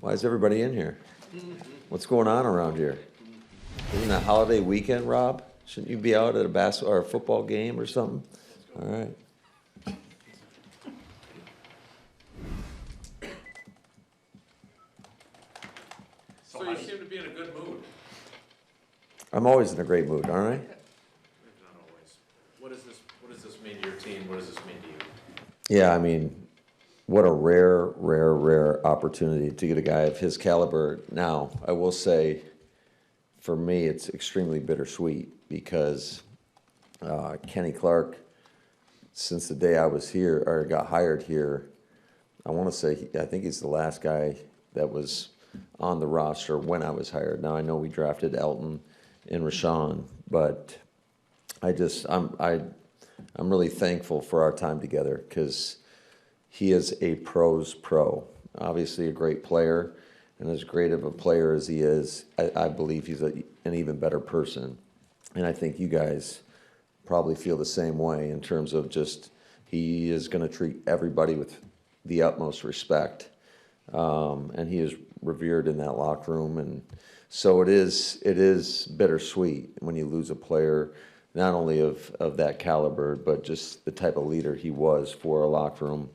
Why is everybody in here? What's going on around here? Isn't it a holiday weekend, Rob? Shouldn't you be out at a basketball or a football game or something? All right. So you seem to be in a good mood. I'm always in a great mood, aren't I? Not always. What does this mean to your team? What does this mean to you? Yeah, I mean, what a rare opportunity to get a guy of his caliber. Now, I will say, for me, it's extremely bittersweet because Kenny Clark, since the day I was here or got hired here, I want to say I think he's the last guy that was on the roster when I was hired. Now I know we drafted Elton and Rashawn, but I'm really thankful for our time together because he is a pro's pro. Obviously a great player, and as great of a player as he is, I believe he's an even better person. And I think you guys probably feel the same way in terms of just he is going to treat everybody with the utmost respect. And he is revered in that locker room. And so it is bittersweet when you lose a player, not only of that caliber, but just the type of leader he was for a locker room.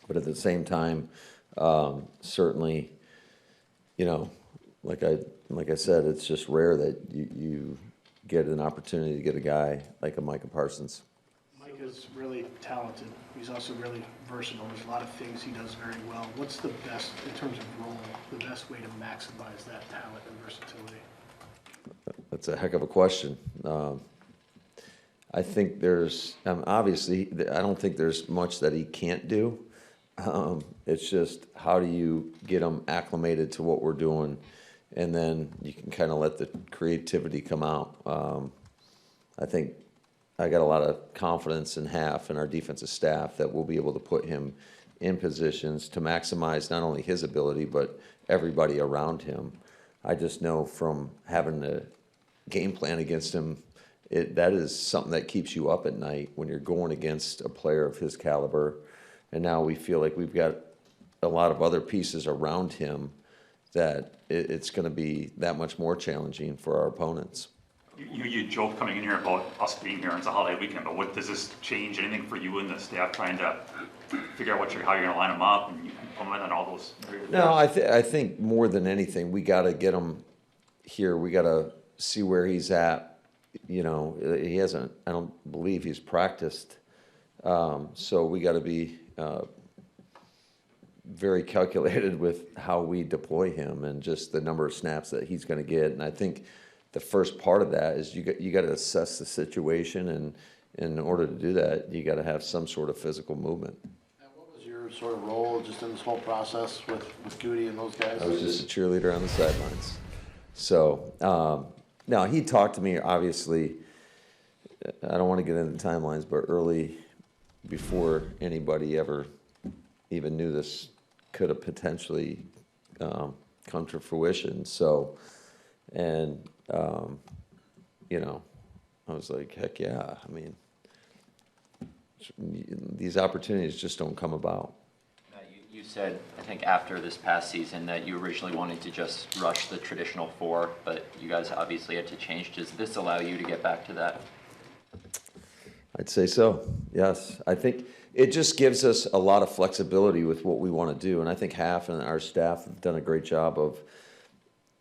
But at the same time, certainly, you know, like I said, it's just rare that you get an opportunity to get a guy like a Micah Parsons. Micah's really talented. He's also really versatile. There's a lot of things he does very well. What's the best, in terms of role, the best way to maximize that talent and versatility? That's a heck of a question. I think there's, obviously, I don't think there's much that he can't do. It's just how do you get him acclimated to what we're doing, and then you can kind of let the creativity come out. I think I got a lot of confidence in Half and our defensive staff that we'll be able to put him in positions to maximize not only his ability, but everybody around him. I just know from having a game plan against him, that is something that keeps you up at night when you're going against a player of his caliber. And now we feel like we've got a lot of other pieces around him that it's going to be that much more challenging for our opponents. You joked coming in here about us being here, and it's a holiday weekend, but what does this change anything for you and the staff trying to figure out how you're going to line them up and implement on all those areas? No, I think more than anything, we got to get him here. We got to see where he's at. You know, he hasn't, I don't believe he's practiced. So we got to be very calculated with how we deploy him and just the number of snaps that he's going to get. And I think the first part of that is you got to assess the situation, and in order to do that, you got to have some sort of physical movement. And what was your sort of role just in this whole process with Goody and those guys? I was just a cheerleader on the sidelines. So now he talked to me, obviously, I don't want to get into timelines, but early before anybody ever even knew this could have potentially come to fruition. So, and, you know, I was like, heck yeah. I mean, these opportunities just don't come about. You said, I think after this past season, that you originally wanted to just rush the traditional 4, but you guys obviously had to change. Does this allow you to get back to that? I'd say so, yes. I think it just gives us a lot of flexibility with what we want to do. And I think Half and our staff have done a great job of,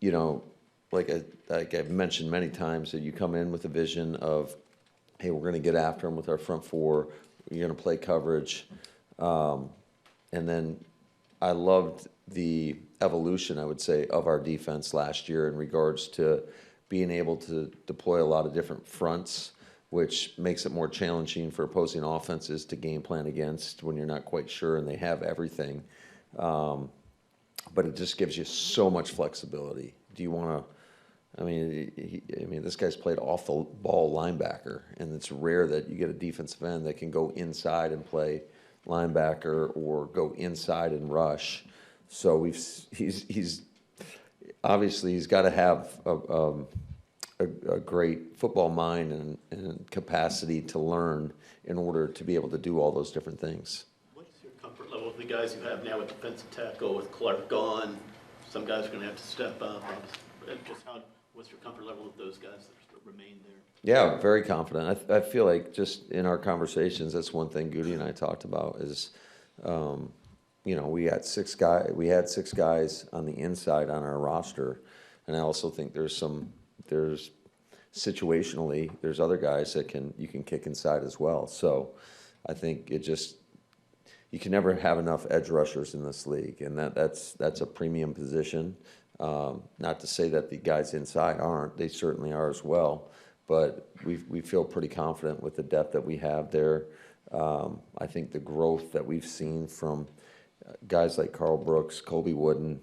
you know, like I've mentioned many times, that you come in with a vision of, hey, we're going to get after them with our front 4. You're going to play coverage. And then I loved the evolution, I would say, of our defense last year in regards to being able to deploy a lot of different fronts, which makes it more challenging for opposing offenses to game plan against when you're not quite sure and they have everything. But it just gives you so much flexibility. Do you want to? I mean, this guy's played off the ball linebacker, and it's rare that you get a defensive end that can go inside and play linebacker or go inside and rush. So he's obviously he's got to have a great football mind and capacity to learn in order to be able to do all those different things. What's your comfort level with the guys you have now with defensive tackle, with Clark gone, some guys are going to have to step up. Just what's your comfort level with those guys that remain there? Yeah, very confident. I feel like just in our conversations, that's one thing Goody and I talked about is, we had 6 guys on the inside on our roster, and I also think there's situationally, there's other guys that you can kick inside as well. So I think you can never have enough edge rushers in this league, and that's a premium position. Not to say that the guys inside aren't; they certainly are as well. But we feel pretty confident with the depth that we have there. I think the growth that we've seen from guys like Carl Brooks, Colby Wooden,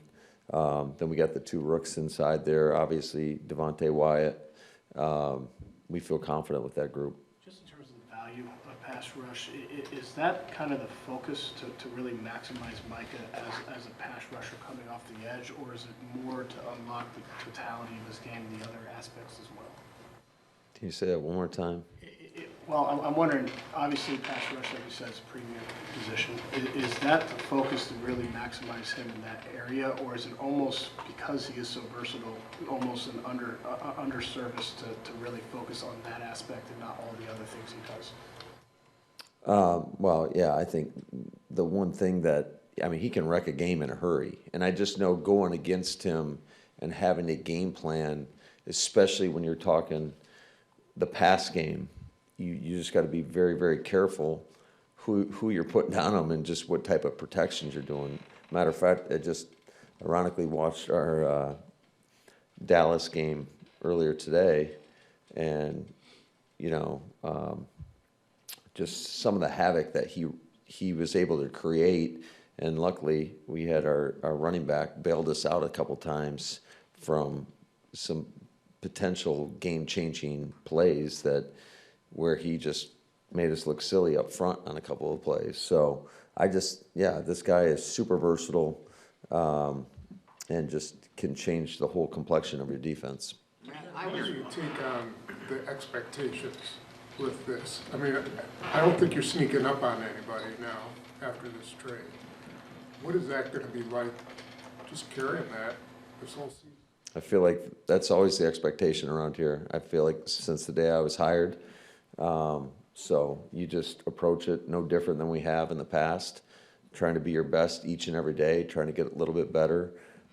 then we got the 2 rooks inside there. Obviously, Devontae Wyatt. We feel confident with that group. Just in terms of the value of pass rush, is that kind of the focus to really maximize Micah as a pass rusher coming off the edge, or is it more to unlock the totality of his game and the other aspects as well? Can you say that one more time? Well, I'm wondering, obviously, pass rush, like you said, is a premium position. Is that the focus to really maximize him in that area, or is it almost, because he is so versatile, almost an underservice to really focus on that aspect and not all the other things he does? Well, yeah, I think the one thing he can wreck a game in a hurry. And I just know going against him and having a game plan, especially when you're talking the pass game, you just got to be very, very careful who you're putting down him and just what type of protections you're doing. Matter of fact, I just ironically watched our Dallas game earlier today, and just some of the havoc that he was able to create. And luckily, we had our running back bailed us out a couple times from some potential game-changing plays where he just made us look silly up front on a couple of plays. So this guy is super versatile and just can change the whole complexion of your defense. How do you take on the expectations with this? I mean, I don't think you're sneaking up on anybody now after this trade. What is that going to be like, just carrying that this whole season? I feel like that's always the expectation around here. I feel like since the day I was hired. So you just approach it no different than we have in the past, trying to be your best each and every day, trying to get a little bit better.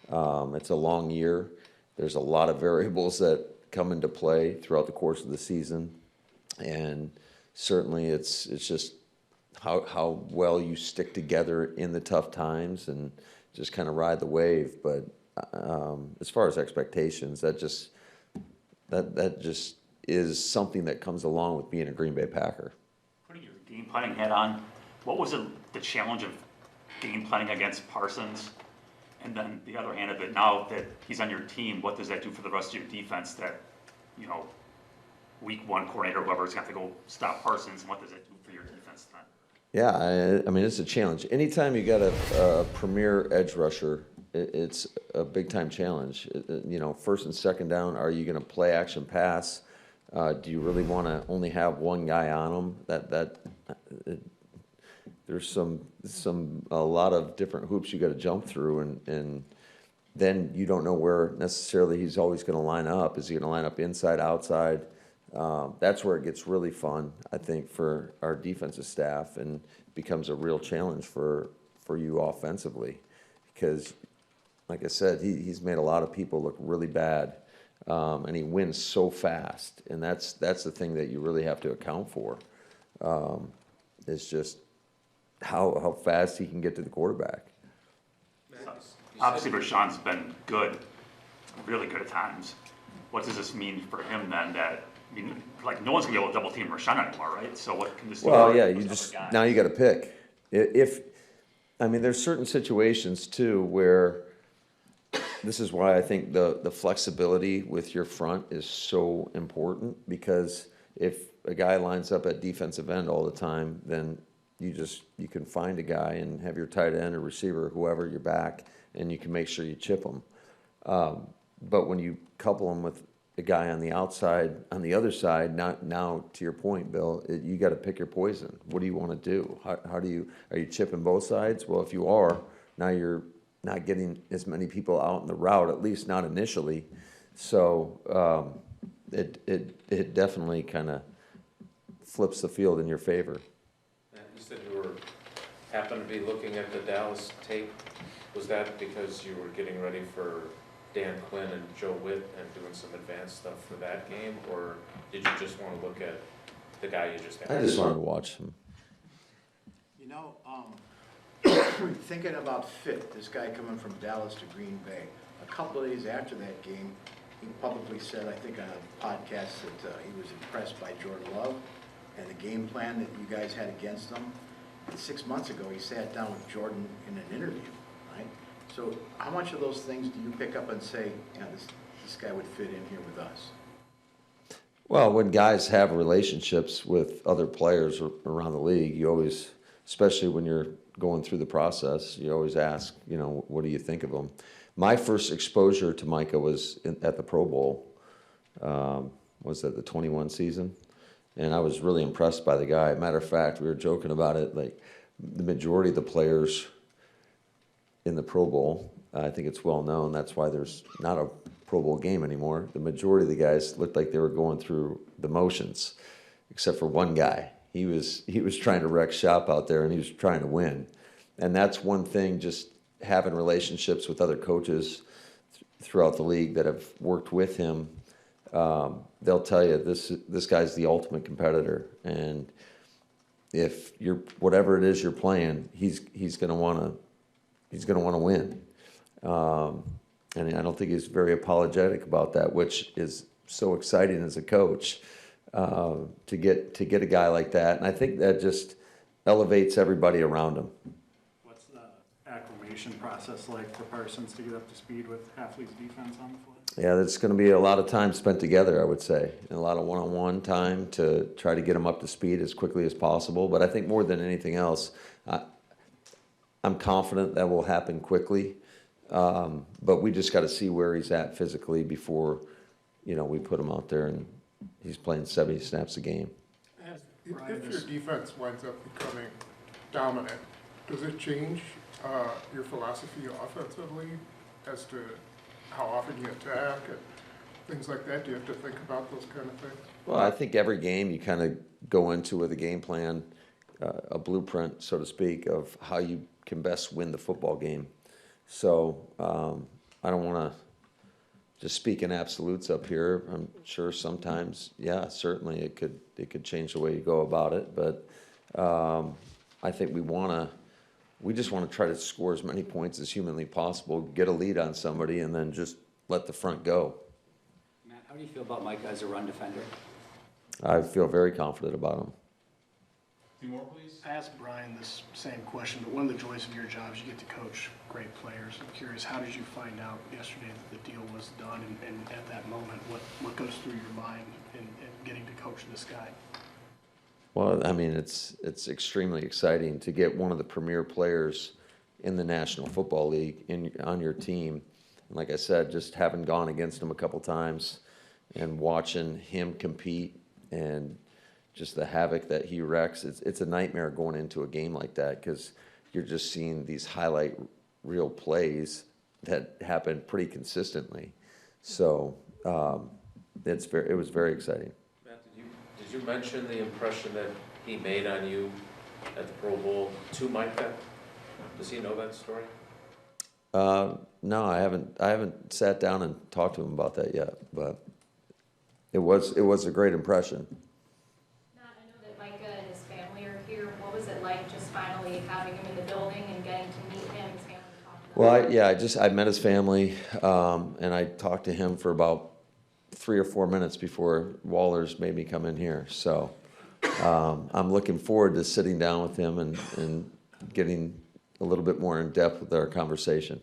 It's a long year. There's a lot of variables that come into play throughout the course of the season. And certainly it's just how well you stick together in the tough times and just kind of ride the wave. But as far as expectations, that just is something that comes along with being a Green Bay Packer. Putting your game planning hat on, what was the challenge of game planning against Parsons? And then the other hand of it, now that he's on your team, what does that do for the rest of your defense that, week 1 coordinator, whoever, is going to have to go stop Parsons, and what does that do for your defense then? Yeah, I mean, it's a challenge. Anytime you got a premier edge rusher, it's a big-time challenge. First and second down, are you going to play action pass? Do you really want to only have one guy on them? There's a lot of different hoops you got to jump through, and then you don't know where necessarily he's always going to line up. Is he going to line up inside, outside? That's where it gets really fun, I think, for our defensive staff, and becomes a real challenge for you offensively, because, like I said, he's made a lot of people look really bad. And he wins so fast, and that's the thing that you really have to account for. Is just how fast he can get to the quarterback. Obviously, Rashawn's been good, really good at times. What does this mean for him then? No one's gonna be able to double team Rashawn anymore, right? So what can this do? Well, yeah, now you got to pick. There's certain situations too where. This is why I think the flexibility with your front is so important, because if a guy lines up at defensive end all the time, then you can find a guy and have your tight end or receiver, whoever, your back, and you can make sure you chip them. But when you couple them with a guy on the outside, on the other side, now to your point, Bill, you got to pick your poison. What do you want to do? Are you chipping both sides? Well, if you are, now you're not getting as many people out in the route, at least not initially. So it definitely kind of flips the field in your favor. Matt, you said you happened to be looking at the Dallas tape. Was that because you were getting ready for Dan Quinn and Joe Witt and doing some advanced stuff for that game, or did you just want to look at the guy you just had? I just wanted to watch him. You know, thinking about fit, this guy coming from Dallas to Green Bay, a couple of days after that game, he publicly said, I think on a podcast, that he was impressed by Jordan Love and the game plan that you guys had against him. And 6 months ago, he sat down with Jordan in an interview, right? So how much of those things do you pick up and say, yeah, this guy would fit in here with us? Well, when guys have relationships with other players around the league, you always, especially when you're going through the process, you always ask, what do you think of them? My first exposure to Micah was at the Pro Bowl, was that the 21 season? And I was really impressed by the guy. Matter of fact, we were joking about it, like the majority of the players in the Pro Bowl, I think it's well known, that's why there's not a Pro Bowl game anymore. The majority of the guys looked like they were going through the motions, except for one guy. He was trying to wreck shop out there, and he was trying to win. And that's one thing, just having relationships with other coaches throughout the league that have worked with him. They'll tell you this guy's the ultimate competitor, and if you're whatever it is you're playing, he's going to want to win. And I don't think he's very apologetic about that, which is so exciting as a coach. To get a guy like that, and I think that just elevates everybody around him. What's the acclimation process like for Parsons to get up to speed with Halfley's defense on the fly? Yeah, there's going to be a lot of time spent together, I would say, and a lot of one-on-one time to try to get him up to speed as quickly as possible. But I think more than anything else, I'm confident that will happen quickly. But we just got to see where he's at physically before, we put him out there and he's playing 70 snaps a game. If your defense winds up becoming dominant, does it change your philosophy offensively as to how often you attack and things like that? Do you have to think about those kind of things? Well, I think every game you kind of go into with a game plan, a blueprint, so to speak, of how you can best win the football game. So I don't want to just speak in absolutes up here. I'm sure sometimes, yeah, certainly it could change the way you go about it. But I think we just want to try to score as many points as humanly possible, get a lead on somebody, and then just let the front go. Matt, how do you feel about Micah as a run defender? I feel very confident about him. Two more, please. I asked Brian this same question, but one of the joys of your job is you get to coach great players. I'm curious, how did you find out yesterday that the deal was done, and at that moment, what goes through your mind in getting to coach this guy? Well, I mean, it's extremely exciting to get one of the premier players in the National Football League on your team. And like I said, just having gone against him a couple times and watching him compete and just the havoc that he wrecks, it's a nightmare going into a game like that because you're just seeing these highlight reel plays that happen pretty consistently. So it was very exciting. Matt, did you mention the impression that he made on you at the Pro Bowl to Micah? Does he know that story? No, I haven't sat down and talked to him about that yet, but it was a great impression. Matt, I know that Micah and his family are here. What was it like just finally having him in the building and getting to meet him, his family, talk to them? Well, I met his family, and I talked to him for about 3 or 4 minutes before Waller's made me come in here. So I'm looking forward to sitting down with him and getting a little bit more in depth with our conversation.